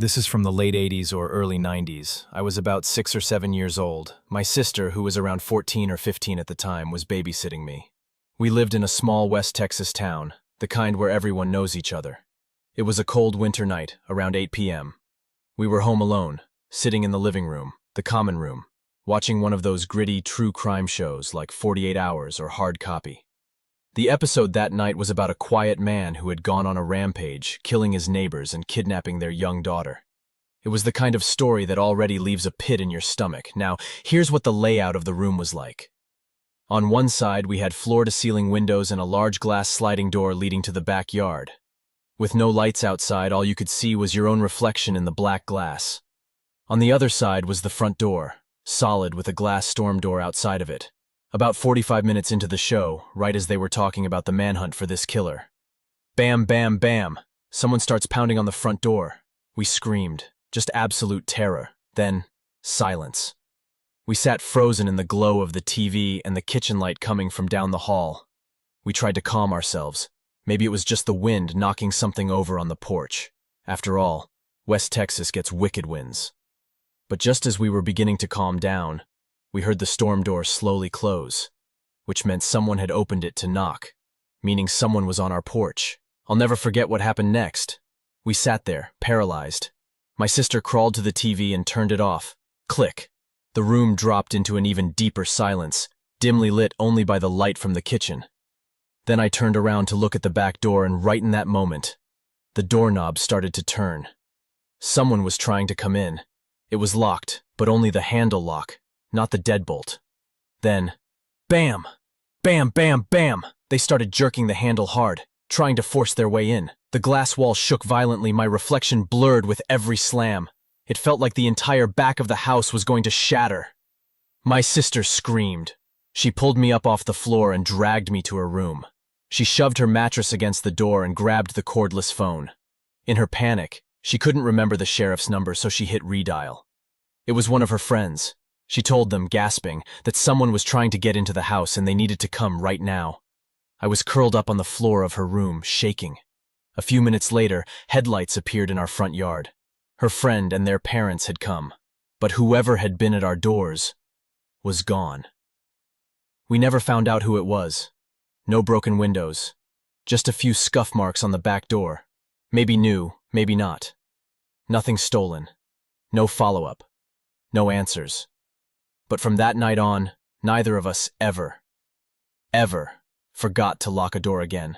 This is from the late 80s or early 90s. I was about 6 or 7 years old. My sister, who was around 14 or 15 at the time, was babysitting me. We lived in a small West Texas town, the kind where everyone knows each other. It was a cold winter night, around 8 p.m. We were home alone, sitting in the living room, the common room, watching one of those gritty true crime shows like 48 Hours or Hard Copy. The episode that night was about a quiet man who had gone on a rampage, killing his neighbors and kidnapping their young daughter. It was the kind of story that already leaves a pit in your stomach. Now, here's what the layout of the room was like. On one side, we had floor-to-ceiling windows and a large glass sliding door leading to the backyard. With no lights outside, all you could see was your own reflection in the black glass. On the other side was the front door, solid with a glass storm door outside of it. About 45 minutes into the show, right as they were talking about the manhunt for this killer. Bam, bam, bam! Someone starts pounding on the front door. We screamed, just absolute terror. Then, silence. We sat frozen in the glow of the TV and the kitchen light coming from down the hall. We tried to calm ourselves. Maybe it was just the wind knocking something over on the porch. After all, West Texas gets wicked winds. But just as we were beginning to calm down, we heard the storm door slowly close, which meant someone had opened it to knock, meaning someone was on our porch. I'll never forget what happened next. We sat there, paralyzed. My sister crawled to the TV and turned it off. Click. The room dropped into an even deeper silence, dimly lit only by the light from the kitchen. Then I turned around to look at the back door, and right in that moment, the doorknob started to turn. Someone was trying to come in. It was locked, but only the handle lock, not the deadbolt. Then, bam! Bam, bam, bam! They started jerking the handle hard, trying to force their way in. The glass wall shook violently, my reflection blurred with every slam. It felt like the entire back of the house was going to shatter. My sister screamed. She pulled me up off the floor and dragged me to her room. She shoved her mattress against the door and grabbed the cordless phone. In her panic, she couldn't remember the sheriff's number, so she hit redial. It was one of her friends. She told them, gasping, that someone was trying to get into the house and they needed to come right now. I was curled up on the floor of her room, shaking. A few minutes later, headlights appeared in our front yard. Her friend and their parents had come, but whoever had been at our doors was gone. We never found out who it was. No broken windows, just a few scuff marks on the back door. Maybe new, maybe not. Nothing stolen. No follow-up. No answers. But from that night on, neither of us ever forgot to lock a door again.